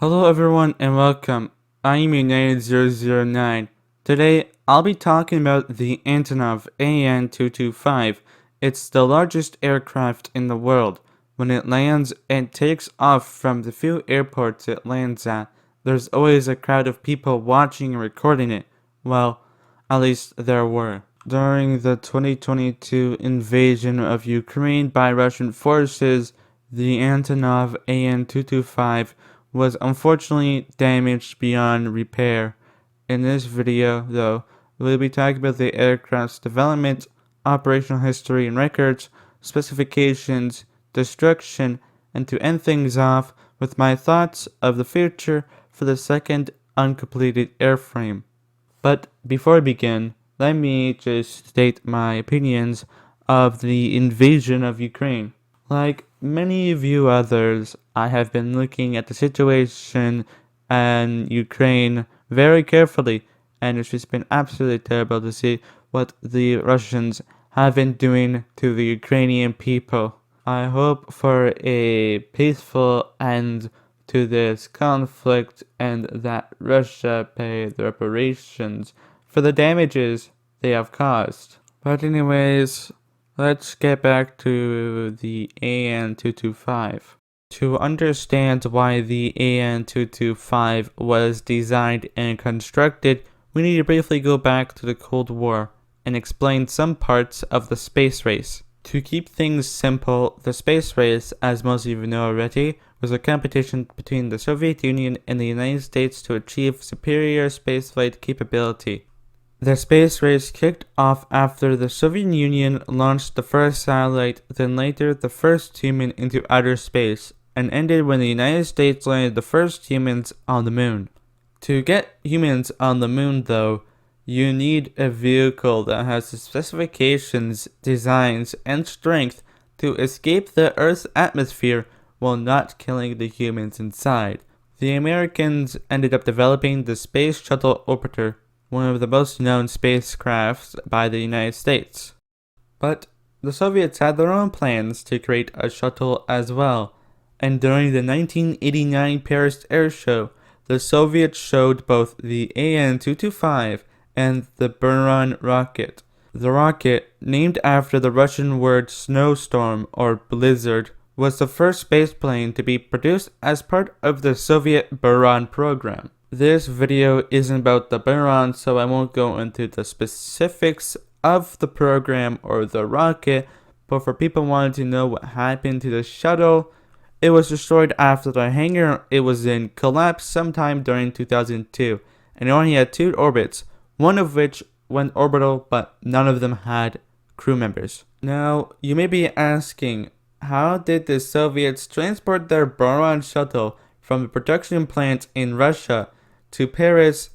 Hello everyone and welcome. I am United009. Today I'll be talking about the Antonov AN-225. It's the largest aircraft in the world. When it lands and takes off from the few airports it lands at, there's always a crowd of people watching and recording it. Well, at least there were. During the 2022 invasion of Ukraine by Russian forces, the Antonov AN-225 was unfortunately damaged beyond repair. In this video, though, we'll be talking about the aircraft's development, operational history and records, specifications, destruction, and to end things off with my thoughts of the future for the second uncompleted airframe. But before I begin, let me just state my opinions of the invasion of Ukraine. Like many of you others, I have been looking at the situation in Ukraine very carefully, and it's just been absolutely terrible to see what the Russians have been doing to the Ukrainian people. I hope for a peaceful end to this conflict and that Russia pay the reparations for the damages they have caused. But anyways, let's get back to the AN-225. To understand why the AN-225 was designed and constructed, we need to briefly go back to the Cold War and explain some parts of the space race. To keep things simple, the space race, as most of you know already, was a competition between the Soviet Union and the United States to achieve superior spaceflight capability. The space race kicked off after the Soviet Union launched the first satellite, then later the first human into outer space, and ended when the United States landed the first humans on the moon. To get humans on the moon, though, you need a vehicle that has the specifications, designs, and strength to escape the Earth's atmosphere while not killing the humans inside. The Americans ended up developing the Space Shuttle Orbiter, one of the most known spacecrafts by the United States. But the Soviets had their own plans to create a shuttle as well, and during the 1989 Paris Air Show, the Soviets showed both the AN-225 and the Buran rocket. The rocket, named after the Russian word snowstorm or blizzard, was the first spaceplane to be produced as part of the Soviet Buran program. This video isn't about the Buran, so I won't go into the specifics of the program or the rocket, but for people wanting to know what happened to the shuttle, it was destroyed after the hangar it was in collapsed sometime during 2002, and it only had 2 orbits, one of which went orbital, but none of them had crew members. Now, you may be asking, how did the Soviets transport their Buran shuttle from the production plant in Russia to Paris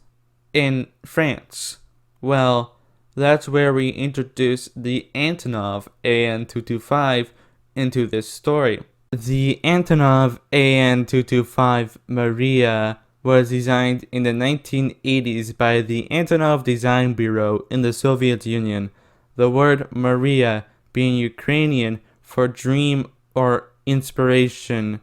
in France? Well, that's where we introduce the Antonov AN-225 into this story. The Antonov AN-225 Mriya was designed in the 1980s by the Antonov Design Bureau in the Soviet Union, the word Mriya being Ukrainian for dream or inspiration,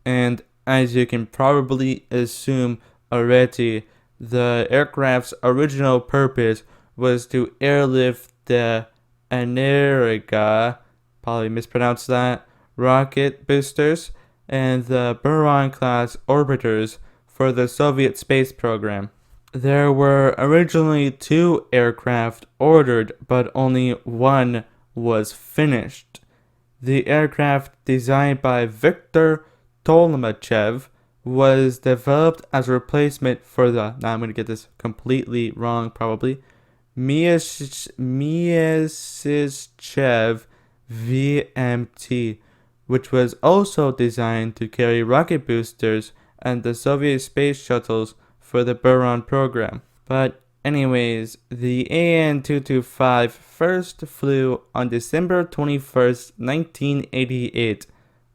and as you can probably assume already, the aircraft's original purpose was to airlift the Mriya, probably mispronounced that, rocket boosters and the Buran-class orbiters for the Soviet space program. There were originally 2 aircraft ordered, but only one was finished. The aircraft, designed by Viktor Tolmachev, was developed as a replacement for the, now I'm going to get this completely wrong probably, Myasishchev VMT, which was also designed to carry rocket boosters and the Soviet space shuttles for the Buran program. But anyways, the AN-225 first flew on December 21st, 1988,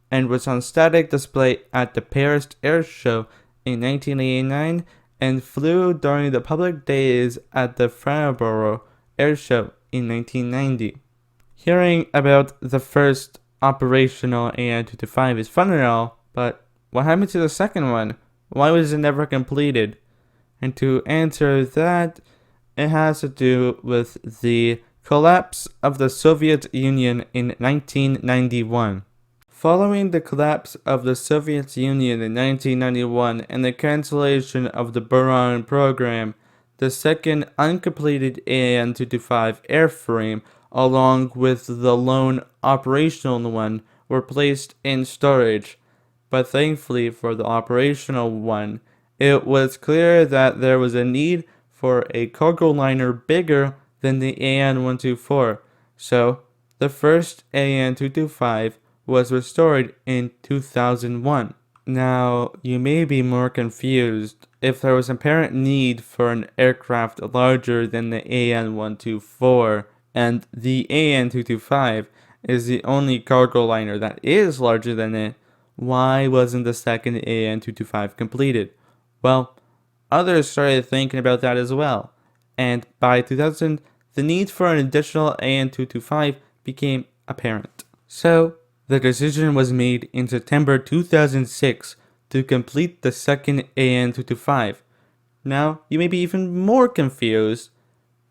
and was on static display at the Paris Air Show in 1989 and flew during the public days at the Farnborough Air Show in 1990. Hearing about the first operational AN-225 is fun and all, but what happened to the second one? Why was it never completed? And to answer that, it has to do with the collapse of the Soviet Union in 1991. Following the collapse of the Soviet Union in 1991 and the cancellation of the Buran program, the second uncompleted AN-225 airframe, along with the lone operational one, were placed in storage. But thankfully for the operational one, it was clear that there was a need for a cargo liner bigger than the AN-124, so the first AN-225 was restored in 2001. Now, you may be more confused if there was apparent need for an aircraft larger than the AN-124, and the AN-225 is the only cargo liner that is larger than it. Why wasn't the second AN-225 completed? Well, others started thinking about that as well, and by 2000, the need for an additional AN-225 became apparent. So, the decision was made in September 2006 to complete the second AN-225. Now, you may be even more confused.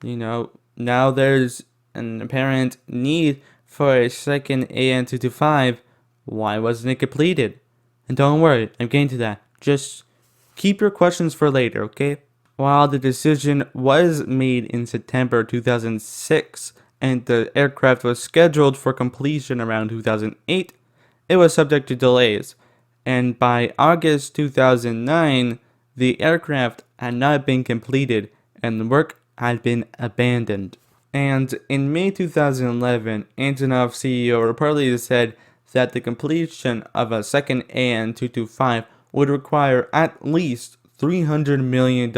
Now there's an apparent need for a second AN-225. Why wasn't it completed? And don't worry, I'm getting to that. Just keep your questions for later, okay? While the decision was made in September 2006, and the aircraft was scheduled for completion around 2008, it was subject to delays, and by August 2009, the aircraft had not been completed and the work had been abandoned. And in May 2011, Antonov CEO reportedly said that the completion of a second AN-225 would require at least $300 million,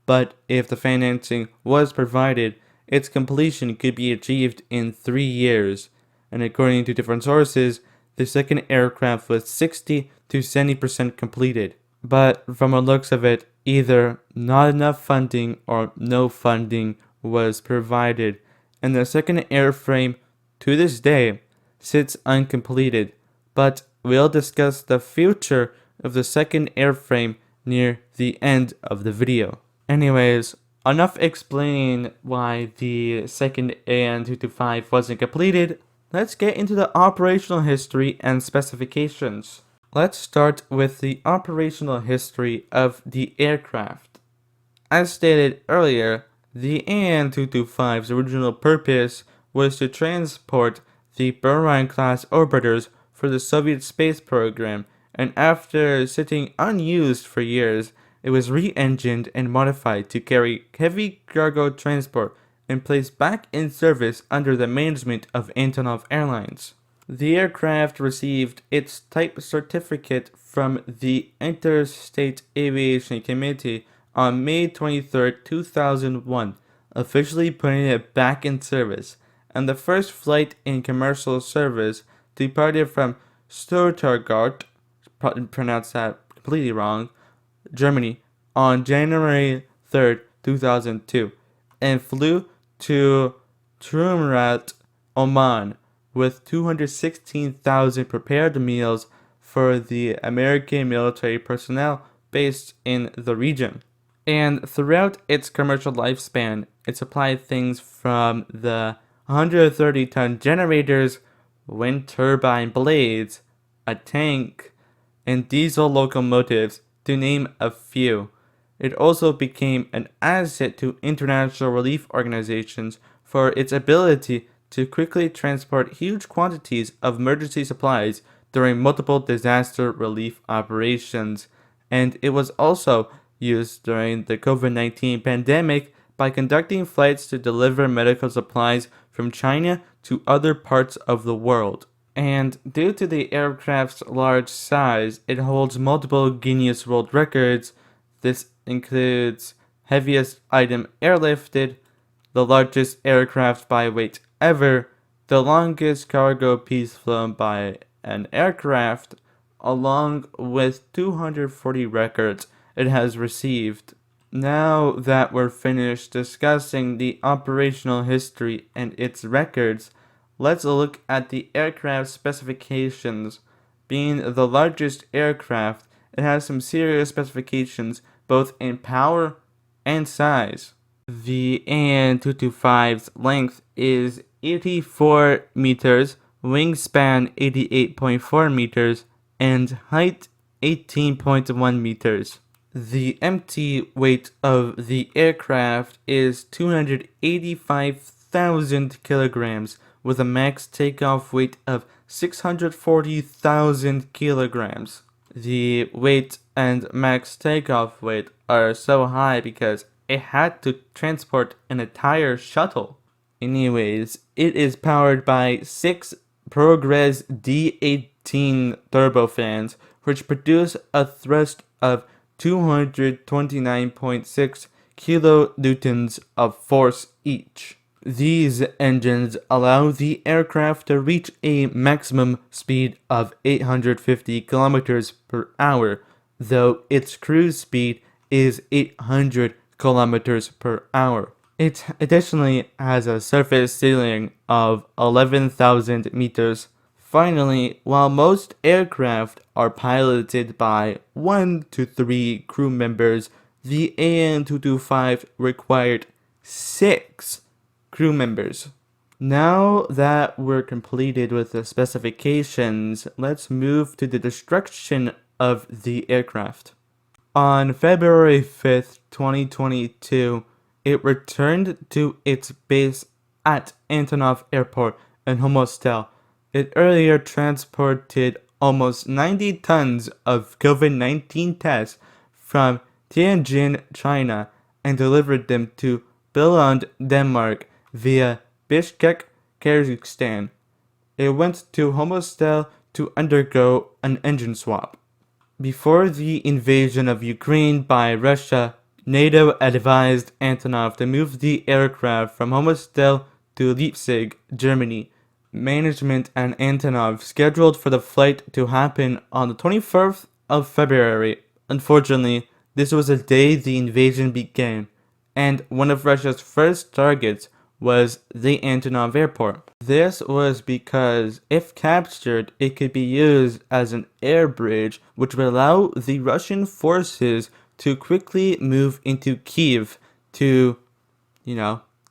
but if the financing was provided, its completion could be achieved in 3 years, and according to different sources, the second aircraft was 60 to 70% completed. But from the looks of it, either not enough funding or no funding was provided, and the second airframe, to this day, sits uncompleted. But we'll discuss the future of the second airframe near the end of the video. Anyways, enough explaining why the second AN-225 wasn't completed. Let's get into the operational history and specifications. Let's start with the operational history of the aircraft. As stated earlier, the AN-225's original purpose was to transport the Buran-class orbiters for the Soviet space program, and after sitting unused for years, it was re-engined and modified to carry heavy cargo transport and placed back in service under the management of Antonov Airlines. The aircraft received its type certificate from the Interstate Aviation Committee on May 23, 2001, officially putting it back in service, and the first flight in commercial service departed from Stuttgart, pronounced that completely wrong, Germany, on January 3, 2002, and flew to Trumrat, Oman, with 216,000 prepared meals for the American military personnel based in the region. And throughout its commercial lifespan, it supplied things from the 130-ton generators, wind turbine blades, a tank, and diesel locomotives, to name a few. It also became an asset to international relief organizations for its ability to quickly transport huge quantities of emergency supplies during multiple disaster relief operations, and it was also used during the COVID-19 pandemic by conducting flights to deliver medical supplies from China to other parts of the world. And due to the aircraft's large size, it holds multiple Guinness World Records. This includes heaviest item airlifted, the largest aircraft by weight ever, the longest cargo piece flown by an aircraft, along with 240 records it has received. Now that we're finished discussing the operational history and its records, let's look at the aircraft specifications. Being the largest aircraft, it has some serious specifications both in power and size. The AN-225's length is 84 meters, wingspan 88.4 meters, and height 18.1 meters. The empty weight of the aircraft is 285,000 kilograms, with a max takeoff weight of 640,000 kilograms. The weight and max takeoff weight are so high because it had to transport an entire shuttle. Anyways, it is powered by 6 Progress D18 turbofans, which produce a thrust of 229.6 kilonewtons of force each. These engines allow the aircraft to reach a maximum speed of 850 kilometers per hour, though its cruise speed is 800 kilometers per hour. It additionally has a surface ceiling of 11,000 meters. Finally, while most aircraft are piloted by 1 to 3 crew members, the AN-225 required 6 crew members. Now that we're completed with the specifications, let's move to the destruction of the aircraft. On February 5th, 2022, it returned to its base at Antonov Airport in Homostel. It earlier transported almost 90 tons of COVID-19 tests from Tianjin, China, and delivered them to Billund, Denmark via Bishkek, Kyrgyzstan. It went to Homostel to undergo an engine swap. Before the invasion of Ukraine by Russia, NATO advised Antonov to move the aircraft from Homostel to Leipzig, Germany. Management and Antonov scheduled for the flight to happen on the 21st of February. Unfortunately, this was the day the invasion began, and one of Russia's first targets was the Antonov Airport. This was because, if captured, it could be used as an air bridge, which would allow the Russian forces to quickly move into Kyiv to,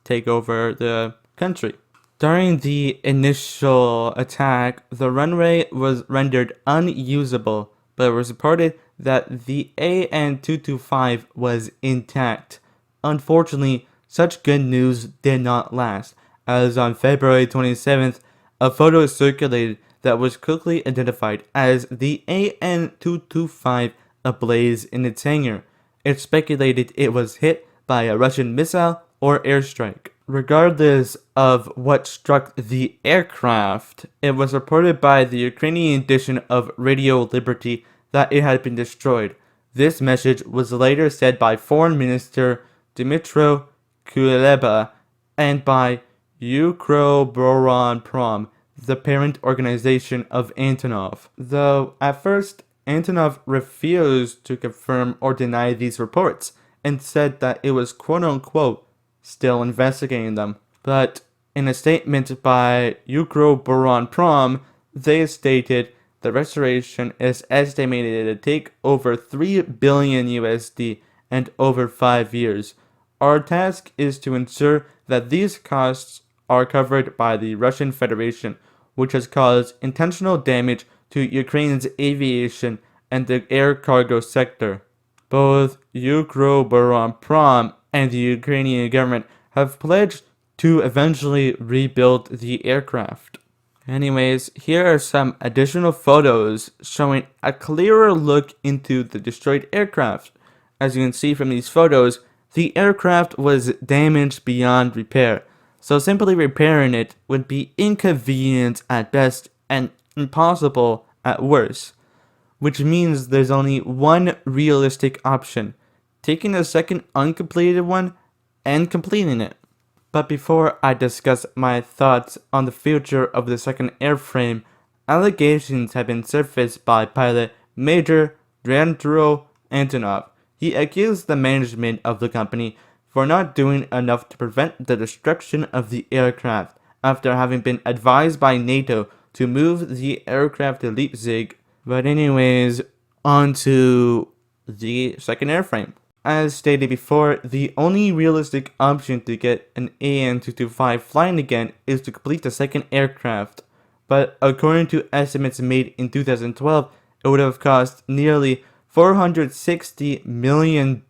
take over the country. During the initial attack, the runway was rendered unusable, but it was reported that the AN-225 was intact. Unfortunately, such good news did not last, as on February 27th, a photo circulated that was quickly identified as the AN-225 ablaze in its hangar. It speculated it was hit by a Russian missile or airstrike. Regardless of what struck the aircraft, it was reported by the Ukrainian edition of Radio Liberty that it had been destroyed. This message was later said by Foreign Minister Dmytro Kuleba and by Buran-class, the parent organization of Antonov. Though at first, Antonov refused to confirm or deny these reports and said that it was quote-unquote still investigating them. But in a statement by Buran-class, they stated the restoration is estimated to take over 3 billion USD and over 5 years. Our task is to ensure that these costs are covered by the Russian Federation, which has caused intentional damage to Ukraine's aviation and the air cargo sector. Both Buran-class and the Ukrainian government have pledged to eventually rebuild the aircraft. Anyways, here are some additional photos showing a clearer look into the destroyed aircraft. As you can see from these photos, the aircraft was damaged beyond repair, so simply repairing it would be inconvenient at best and impossible at worst, which means there's only one realistic option: taking a second uncompleted one and completing it. But before I discuss my thoughts on the future of the second airframe, allegations have been surfaced by pilot Major Dmytro Antonov. He accused the management of the company for not doing enough to prevent the destruction of the aircraft after having been advised by NATO to move the aircraft to Leipzig. But anyways, onto the second airframe. As stated before, the only realistic option to get an AN-225 flying again is to complete the second aircraft, but according to estimates made in 2012, it would have cost nearly $460 million,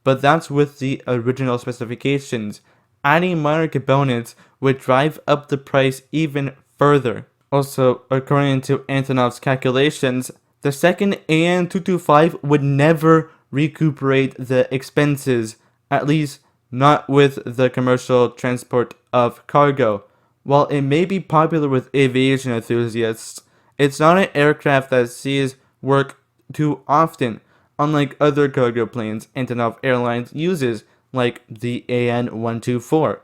but that's with the original specifications. Adding minor components would drive up the price even further. Also, according to Antonov's calculations, the second AN-225 would never recuperate the expenses, at least not with the commercial transport of cargo. While it may be popular with aviation enthusiasts, it's not an aircraft that sees work too often, unlike other cargo planes Antonov Airlines uses, like the AN-124.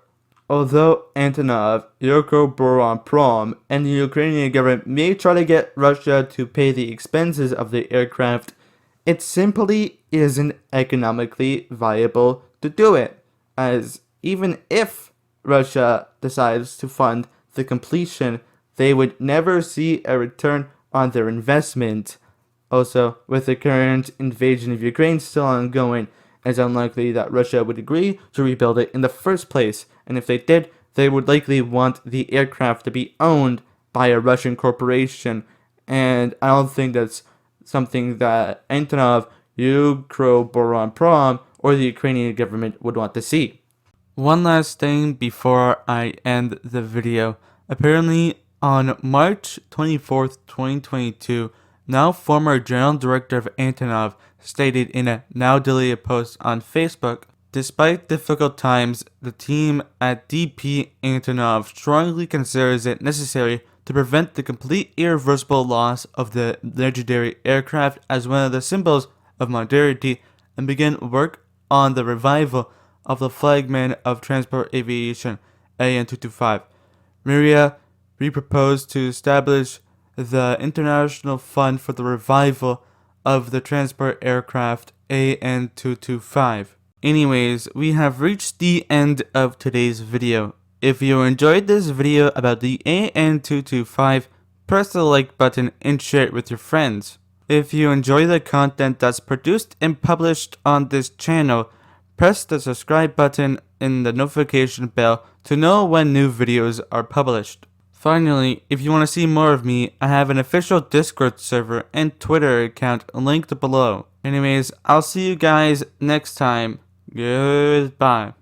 Although Antonov, Buran-class, and the Ukrainian government may try to get Russia to pay the expenses of the aircraft, it simply isn't economically viable to do it, as even if Russia decides to fund the completion, they would never see a return on their investment. Also, with the current invasion of Ukraine still ongoing, it's unlikely that Russia would agree to rebuild it in the first place, and if they did, they would likely want the aircraft to be owned by a Russian corporation, and I don't think that's something that Antonov, Buran-class, or the Ukrainian government would want to see. One last thing before I end the video. Apparently, on March 24th, 2022, now former General Director of Antonov stated in a now deleted post on Facebook, despite difficult times, the team at DP Antonov strongly considers it necessary to prevent the complete irreversible loss of the legendary aircraft as one of the symbols of modernity and begin work on the revival of the flagman of transport aviation, AN-225. Mriya proposed to establish the International Fund for the Revival of the Transport Aircraft AN-225. Anyways, we have reached the end of today's video. If you enjoyed this video about the AN-225, press the like button and share it with your friends. If you enjoy the content that's produced and published on this channel, press the subscribe button and the notification bell to know when new videos are published. Finally, if you want to see more of me, I have an official Discord server and Twitter account linked below. Anyways, I'll see you guys next time. Goodbye.